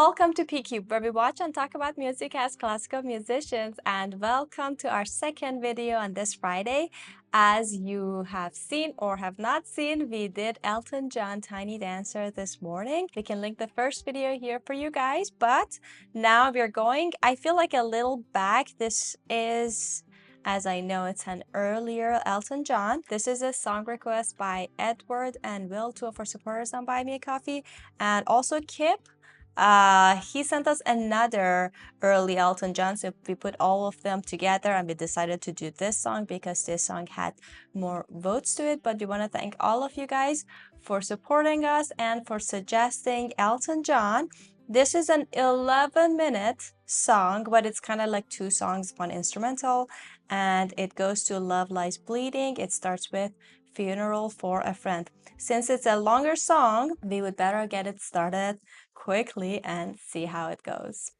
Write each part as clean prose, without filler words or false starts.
welcome to PCube, where we watch and talk about music as classical musicians. And welcome to our second video on this Friday. As you have seen or have not seen, we did Elton John Tiny Dancer this morning. We can link the first video here for you guys, but now we're going, I feel like a little back. This is, as I know, it's an earlier Elton John. This is a song request by Edward and Will, two of our supporters on Buy Me a Coffee, and also Kip. He sent us another early Elton John, so we put all of them together and we decided to do this song because this song had more votes to it. But we want to thank all of you guys for supporting us and for suggesting Elton John. This is an 11-minute song, but it's kind of like two songs, one instrumental, and it goes to Love Lies Bleeding. It starts with Funeral for a Friend. Since it's a longer song, we would better get it started quickly and see how it goes.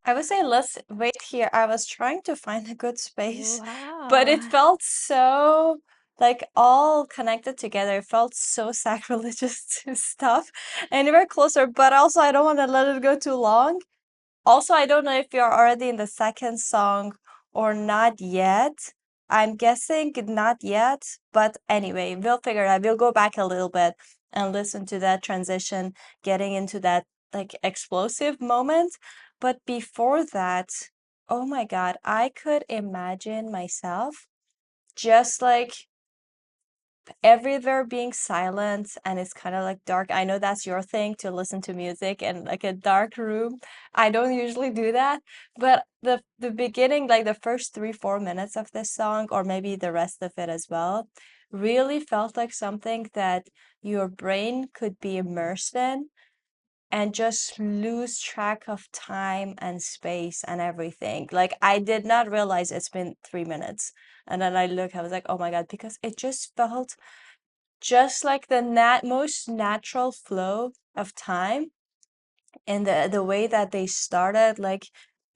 I would say let's wait here. I was trying to find a good space, but it Wow. felt so like all connected together. It felt so sacrilegious to stuff, and we're closer, but also I don't want to let it go too long. Also, I don't know if you're already in the second song or not yet. I'm guessing not yet, but anyway, we'll figure it out. We'll go back a little bit and listen to that transition, getting into that like explosive moment. But before that, oh my God, I could imagine myself just like everywhere being silent and it's kind of like dark. I know that's your thing to listen to music in like a dark room. I don't usually do that, but the beginning, like the first 3-4 minutes of this song, or maybe the rest of it as well, really felt like something that your brain could be immersed in and just lose track of time and space and everything. Like I did not realize it's been 3 minutes. And then I look, I was like, oh my God, because it just felt just like the most natural flow of time, and the way that they started like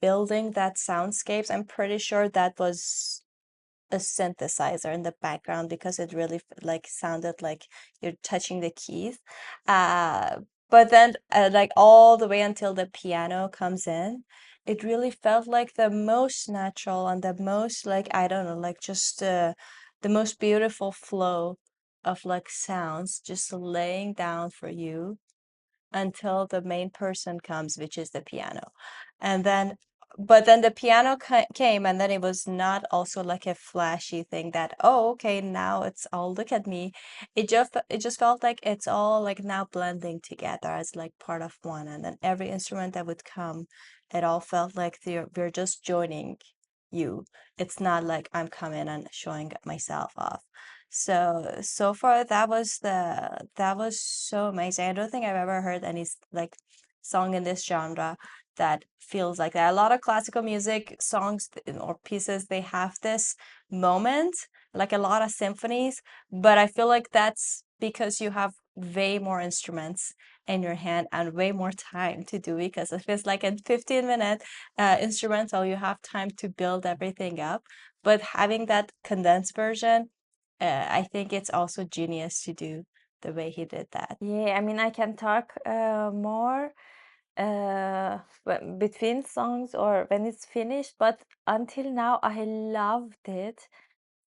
building that soundscapes. I'm pretty sure that was a synthesizer in the background because it really like sounded like you're touching the keys. Uh, but then like all the way until the piano comes in, it really felt like the most natural and the most like, I don't know, like just the most beautiful flow of like sounds just laying down for you until the main person comes, which is the piano. And then, but then the piano came, and then it was not also like a flashy thing that, oh, okay, now it's all, look at me. It just felt like it's all like now blending together as like part of one. And then every instrument that would come, it all felt like we're just joining you. It's not like I'm coming and showing myself off. So far that was so amazing. I don't think I've ever heard any like song in this genre that feels like that. A lot of classical music songs or pieces, they have this moment, like a lot of symphonies, but I feel like that's because you have way more instruments in your hand and way more time to do it. Because if it's like a 15-minute instrumental, you have time to build everything up. But having that condensed version, I think it's also genius to do the way he did that. Yeah, I mean, I can talk more between songs or when it's finished, but until now, I loved it.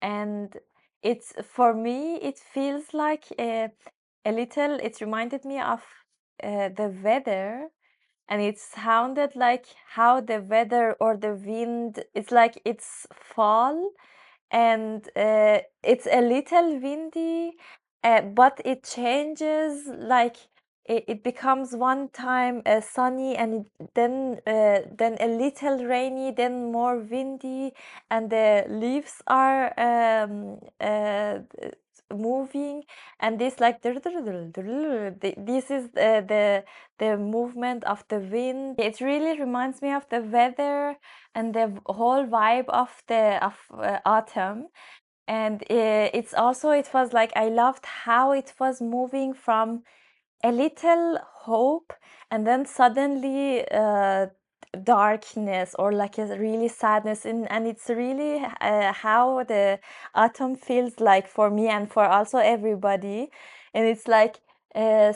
And it's, for me, it feels like a little, it reminded me of the weather, and it sounded like how the weather or the wind, it's like it's fall, and it's a little windy, but it changes, like it becomes one time sunny, and then a little rainy, then more windy, and the leaves are moving, and this like this is the movement of the wind. It really reminds me of the weather and the whole vibe of the autumn. And it's also, it was like, I loved how it was moving from a little hope, and then suddenly darkness, or like a really sadness, and it's really how the autumn feels like for me and for also everybody. And it's like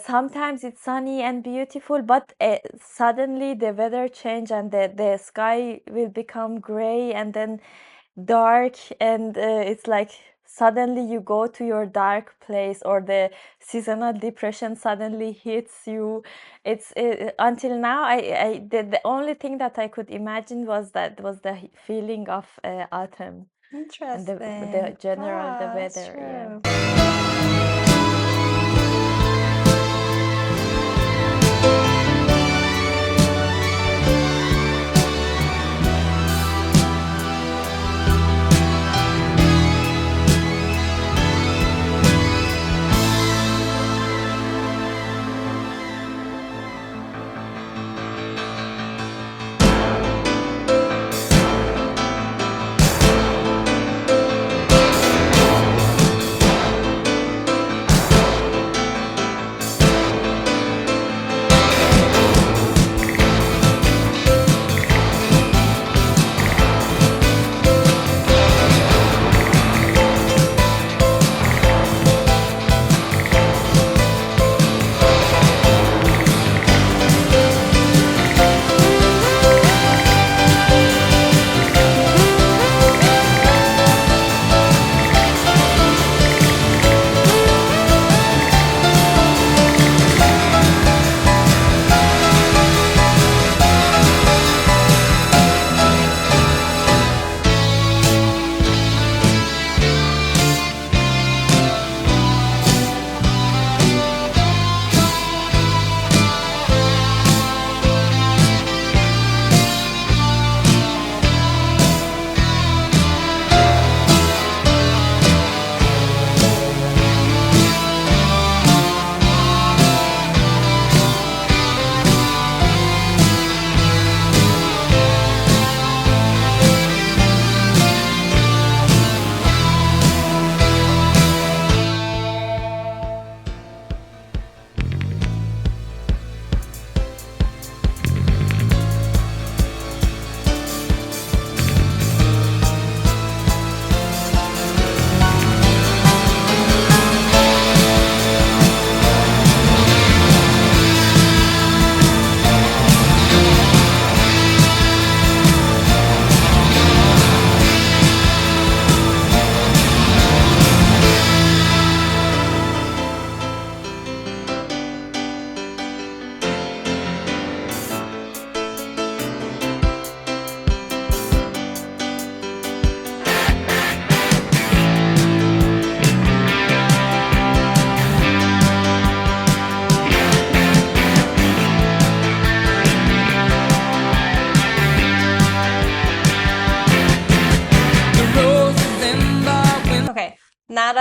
sometimes it's sunny and beautiful, but suddenly the weather change, and the sky will become gray and then dark, and it's like suddenly you go to your dark place, or the seasonal depression suddenly hits you. It's until now, the only thing that I could imagine was the feeling of autumn, and the Interesting. general, the Ah, that's weather. Yeah. true.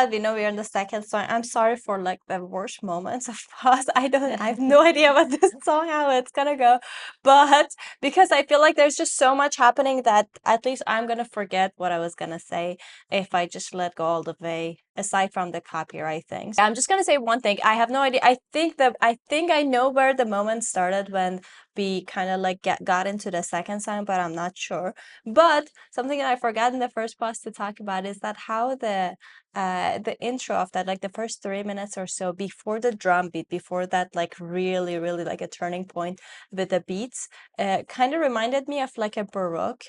that we know we're in the second song, I'm sorry for like the worst moments of pause. I have no idea about this song, how it's gonna go. But because I feel like there's just so much happening that at least I'm gonna forget what I was gonna say if I just let go all the way, aside from the copyright things. I'm just gonna say one thing. I have no idea. I think I know where the moment started when we kind of like got into the second song, but I'm not sure. But something that I forgot in the first pause to talk about is that how the intro of that, like the first 3 minutes or so before the drum beat, before that like really, really like a turning point with the beats, kind of reminded me of like a Baroque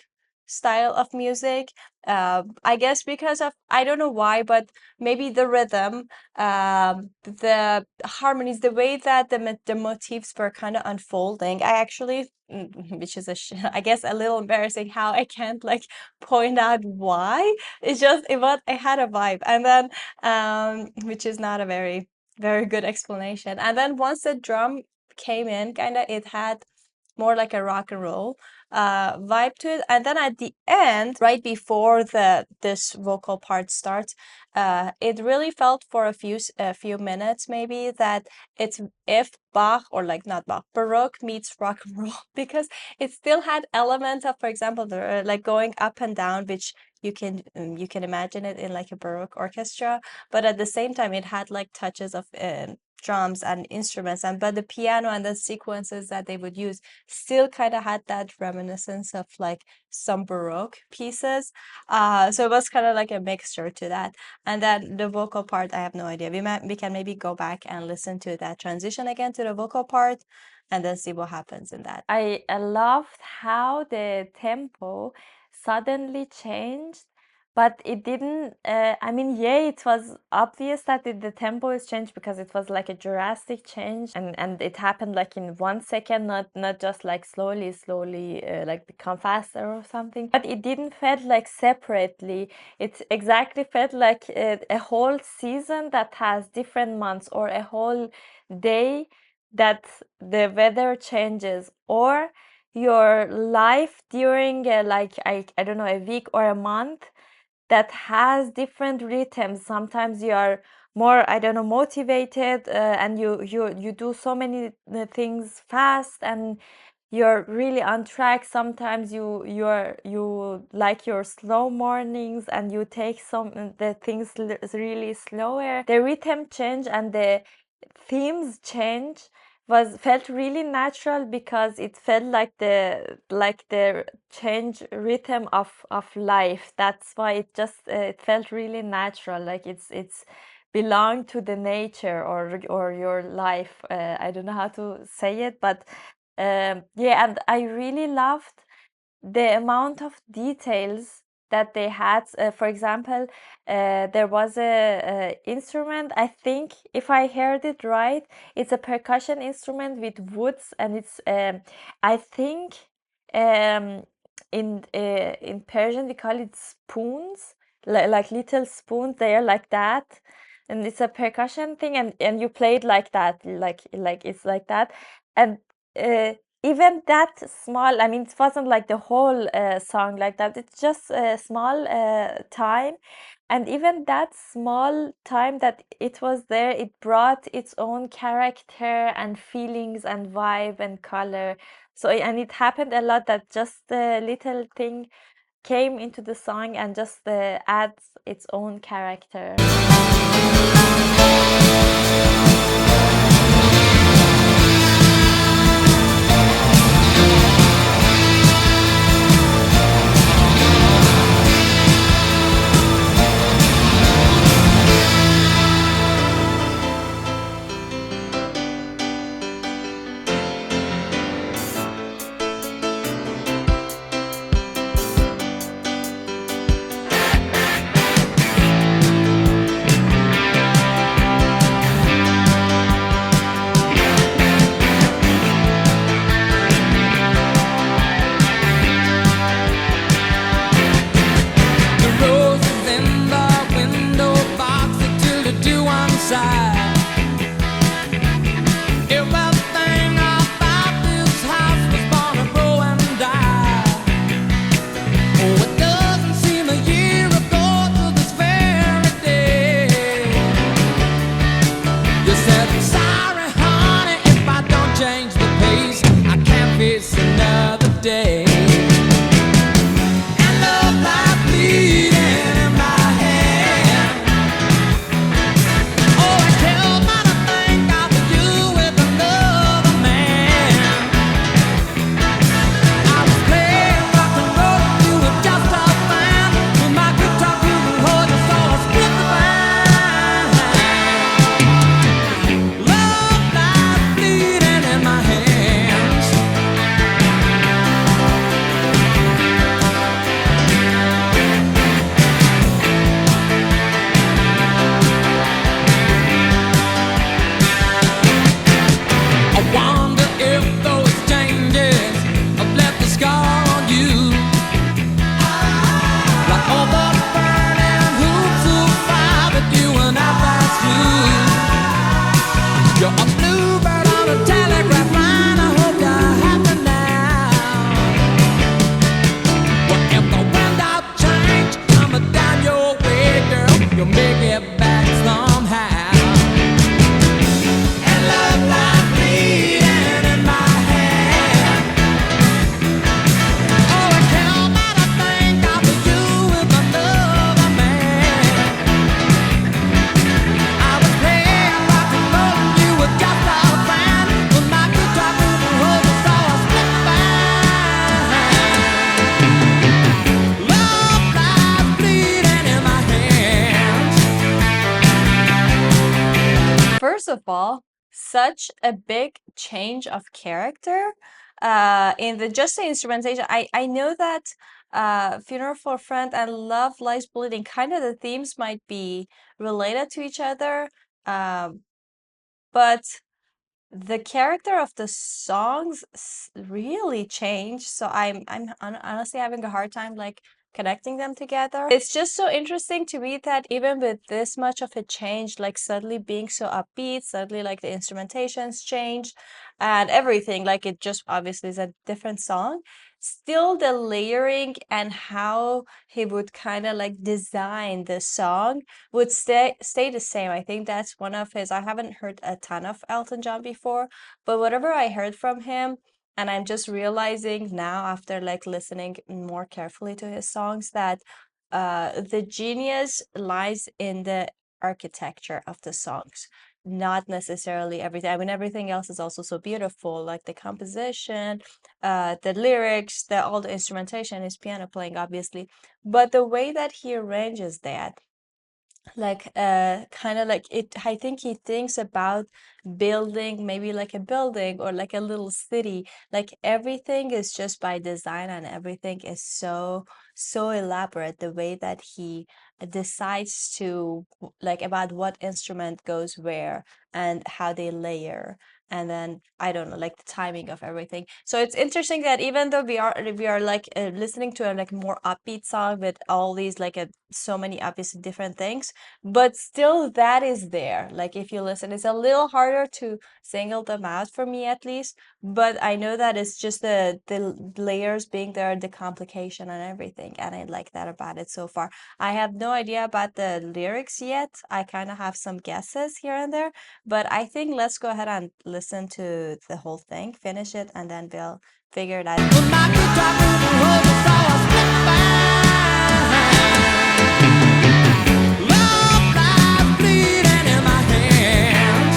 style of music. I guess because of, I don't know why, but maybe the rhythm, the harmonies, the way that the motifs were kind of unfolding. I actually, which is I guess a little embarrassing how I can't like point out why. It's just it had a vibe, and then which is not a very good explanation. And then once the drum came in, kind of it had more like a rock and roll vibe to it. And then at the end, right before this vocal part starts, it really felt for a few minutes maybe that it's if Bach, or like not Bach, Baroque meets rock and roll, because it still had elements of, for example, the like going up and down, which you can imagine it in like a Baroque orchestra, but at the same time it had like touches of drums and instruments, and but the piano and the sequences that they would use still kind of had that reminiscence of like some Baroque pieces. So it was kind of like a mixture to that. And then the vocal part, I have no idea. We can maybe go back and listen to that transition again to the vocal part, and then see what happens in that. I loved how the tempo suddenly changed, but it didn't. I mean, yeah, it was obvious that the tempo is changed because it was like a drastic change, and it happened like in 1 second, not just like slowly, like become faster or something. But it didn't felt like separately. It exactly felt like a whole season that has different months, or a whole day that the weather changes, or your life during like I don't know, a week or a month that has different rhythms. Sometimes you are more, I don't know, motivated, and you do so many things fast, and you're really on track. Sometimes you like your slow mornings, and you take the things really slower. The rhythm change and the themes change felt really natural, because it felt like the change rhythm of life. That's why it felt really natural, like it's belong to the nature, or your life. I don't know how to say it, but yeah, and I really loved the amount of details that they had. For example, there was a instrument, I think, if I heard it right, it's a percussion instrument with woods, and it's I think um, in Persian we call it spoons, like little spoons. They are like that, and it's a percussion thing, and you play it like that, like it's like that, and uh, even that small, I mean, it wasn't like the whole song like that. It's just a small time, and even that small time that it was there, it brought its own character and feelings and vibe and color. So, and it happened a lot that just a little thing came into the song and just adds its own character. day. And love lies bleeding in my hand. Oh, I can't help but think of you with another man. I was playing rock and roll, you were just a fan. With my guitar, you hold your soul, I split the band. Love lies bleeding in my hands. I wonder if those changes have left a scar on you. Like all the burning hoops of fire that you and I passed through. You're a bluebird on a telegraph line. I hope you're happy now. Well, if the wind of change coming down your way, girl, you'll make it back somehow. And love lies bleeding in my hand. Oh, I can't help but think of you with another man. I was playing rock and roll, you were just a fan. With my guitar, moving over, so I split the band. Love lies bleeding in my hands. First of all, such a big change of character in the just the instrumentation. I know that Funeral for a Friend and Love Lies Bleeding, kind of the themes might be related to each other, but the character of the songs really changed. So I'm honestly having a hard time like connecting them together. It's just so interesting to read that even with this much of a change, like suddenly being so upbeat, suddenly like the instrumentations changed and everything, like it just obviously is a different song. Still the layering and how he would kind of like design the song would stay the same. I think that's one of his. I haven't heard a ton of Elton John before, but whatever I heard from him, and I'm just realizing now after like listening more carefully to his songs that the genius lies in the architecture of the songs, not necessarily everything. I mean, everything else is also so beautiful, like the composition, the lyrics, all the instrumentation, his piano playing, obviously, but the way that he arranges that, like kind of like it, I think he thinks about building maybe like a building or like a little city. Like everything is just by design and everything is so elaborate, the way that he decides to like about what instrument goes where and how they layer, and then I don't know, like the timing of everything. So it's interesting that even though we are like listening to a like more upbeat song with all these like so many obviously different things, but still that is there. Like if you listen, it's a little harder to single them out for me at least, but I know that it's just the layers being there, the complication and everything, and I like that about it so far. I have no idea about the lyrics yet. I kind of have some guesses here and there, but I think let's go ahead and listen to the whole thing, finish it, and then we'll figure it out. With my guitar, moving over, so I split the band. Love lies bleeding in my hands.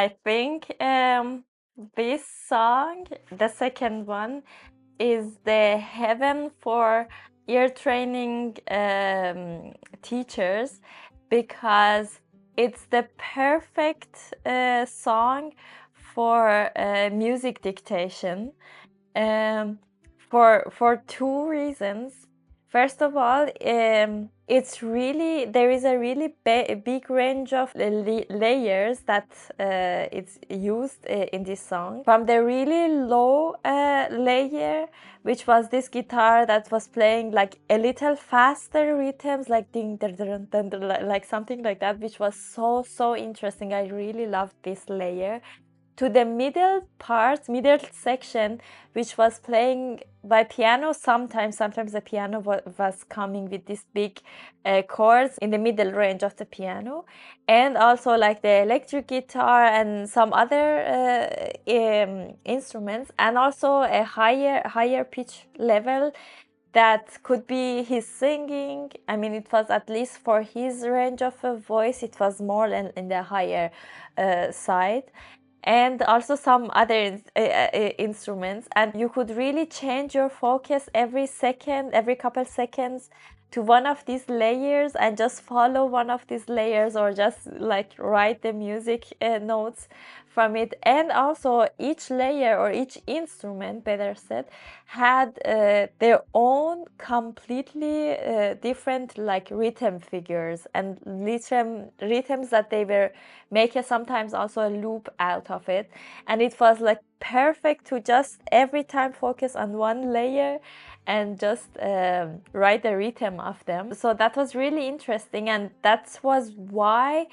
I think this song, the second one, is the heaven for ear training teachers, because it's the perfect song for music dictation, um, for two reasons. First of all, it's really, there is a really big range of layers that it's used in this song. From the really low layer, which was this guitar that was playing like a little faster rhythms, like ding ding ding ding, like something like that, which was so interesting. I really loved this layer. To the middle part, middle section, which was playing by piano. Sometimes the piano was coming with these big chords in the middle range of the piano, and also like the electric guitar and some other instruments, and also a higher pitch level that could be his singing. I mean, it was at least for his range of a voice, it was more in the higher side, and also some other instruments. And you could really change your focus every couple seconds to one of these layers and just follow one of these layers, or just like write the music notes from it. And also each layer, or each instrument better said, had their own completely different like rhythm figures and rhythms that they were making sometimes also a loop out of it. And it was like perfect to just every time focus on one layer and just write the rhythm of them. So that was really interesting, and that was why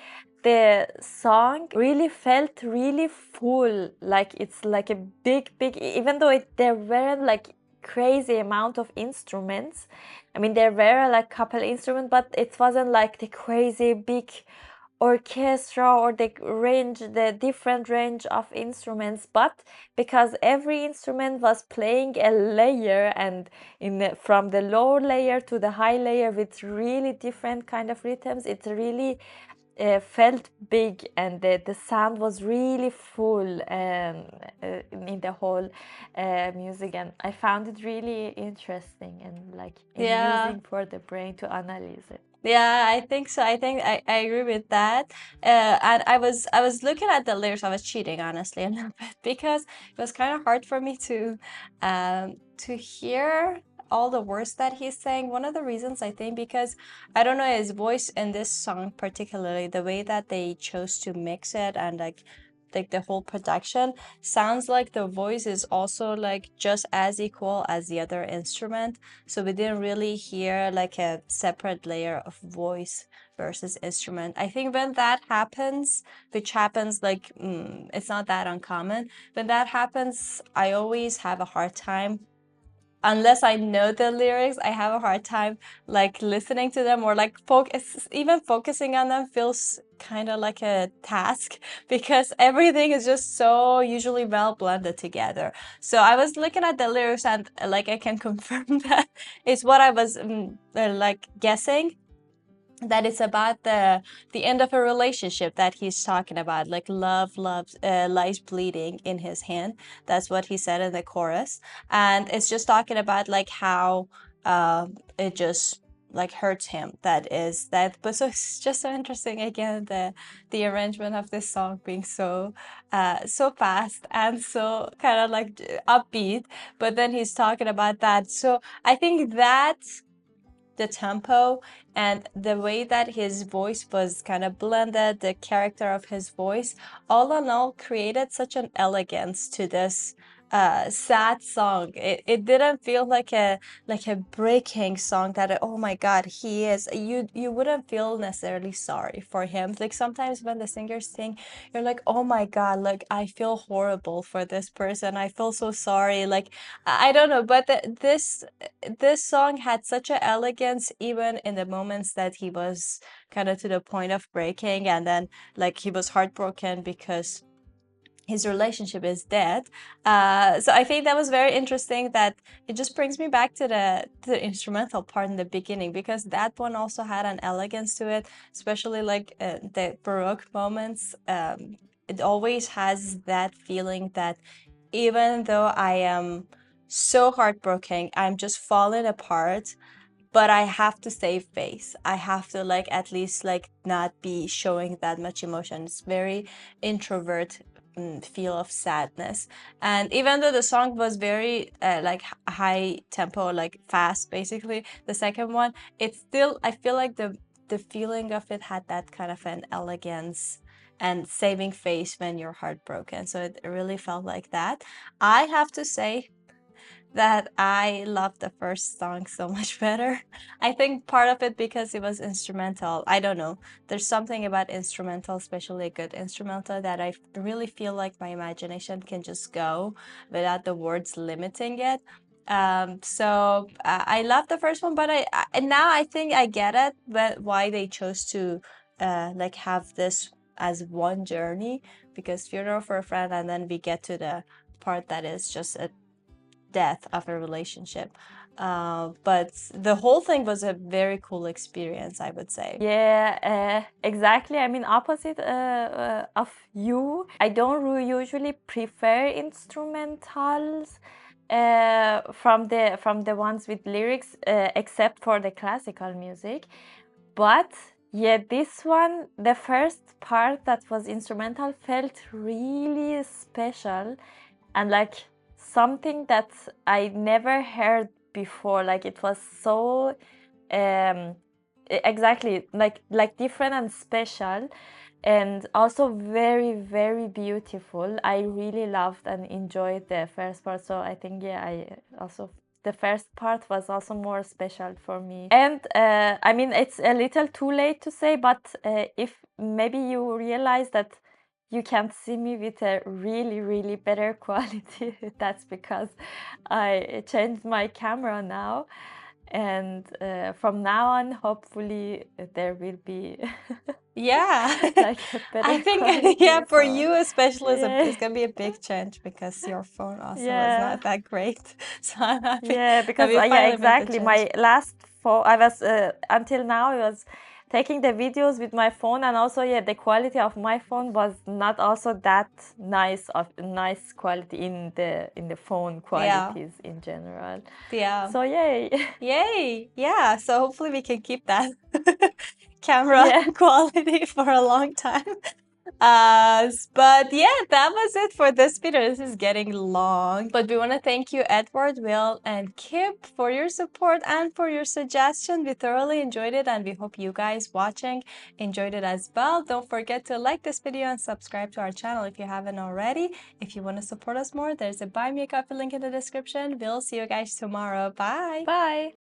the song really felt really full. Like it's like a big, even though there weren't like crazy amount of instruments. I mean, there were like couple instruments, but it wasn't like the crazy big orchestra or the different range of instruments. But because every instrument was playing a layer, and from the lower layer to the high layer with really different kind of rhythms, it really felt big, and the sound was really full in the whole music. And I found it really interesting and like Yeah. amusing for the brain to analyze it. Yeah, I think so. I think I agree with that. And I was looking at the lyrics. I was cheating, honestly, a little bit, because it was kind of hard for me to hear all the words that he's saying. One of the reasons, I think, because I don't know, his voice in this song particularly, the way that they chose to mix it, and like the whole production sounds like the voice is also like just as equal as the other instrument. So we didn't really hear like a separate layer of voice versus instrument. I think when that happens, which happens like it's not that uncommon, when that happens, I always have a hard time. Unless I know the lyrics, I have a hard time like listening to them, or like even focusing on them feels kind of like a task, because everything is just so usually well blended together. So I was looking at the lyrics, and like I can confirm that it's what I was like guessing, that it's about the end of a relationship that he's talking about, like love lies bleeding in his hand. That's what he said in the chorus. And it's just talking about like how it just like hurts him. That is that. But so it's just so interesting, again, the arrangement of this song being so so fast and so kind of like upbeat, but then he's talking about that. So I think that the tempo and the way that his voice was kind of blended, the character of his voice, all in all created such an elegance to this sad song. It didn't feel like a breaking song that, oh my God, he is, you wouldn't feel necessarily sorry for him. Like sometimes when the singers sing, you're like, oh my God, like I feel horrible for this person. I feel so sorry. Like I don't know, but this song had such an elegance, even in the moments that he was kind of to the point of breaking, and then like he was heartbroken because his relationship is dead. So I think that was very interesting, that it just brings me back to the instrumental part in the beginning, because that one also had an elegance to it, especially like the Baroque moments. it always has that feeling that even though I am so heartbroken, I'm just falling apart, but I have to save face. I have to like at least like not be showing that much emotion. It's very introvert feel of sadness. And even though the song was very like high tempo, like fast, basically the second one, it's still, I feel like the feeling of it had that kind of an elegance and saving face when you're heartbroken. So it really felt like that. I have to say that I love the first song so much better. I think part of it because it was instrumental. I don't know. There's something about instrumental, especially a good instrumental, that I really feel like my imagination can just go without the words limiting it. So I love the first one, but and now I think I get it, but why they chose to like have this as one journey, because Funeral for a Friend, and then we get to the part that is just a death of a relationship. But the whole thing was a very cool experience, I would say. Yeah, exactly. I mean, opposite of you, I don't usually prefer instrumentals from the ones with lyrics, except for the classical music. But yeah, this one, the first part that was instrumental felt really special, and like something that I never heard before. Like it was so exactly like different and special, and also very, very beautiful. I really loved and enjoyed the first part, so I think, yeah, I also, the first part was also more special for me. And I mean, it's a little too late to say, but if maybe you realize that you can't see me with a really, really better quality, that's because I changed my camera now. And from now on, hopefully, there will be Yeah, like a I better think yeah, quality. for So you especially, yeah, it's gonna be a big change because your phone also was yeah, not that great. So I'm happy yeah. that Because we yeah, finally made the exactly. change. My last phone, I was until now I was taking the videos with my phone, and also, yeah, the quality of my phone was not also that nice quality in the phone Yeah, qualities in general. yeah, So yay. yay, yeah. So hopefully we can keep that camera Yeah. quality for a long time. But yeah, that was it for this video. This is getting long, but we want to thank you, Edward, Will, and Kip, for your support and for your suggestion. We thoroughly enjoyed it, and we hope you guys watching enjoyed it as well. Don't forget to like this video and subscribe to our channel if you haven't already. If you want to support us more, there's a Buy Me a Coffee link in the description. We'll see you guys tomorrow. Bye. Bye.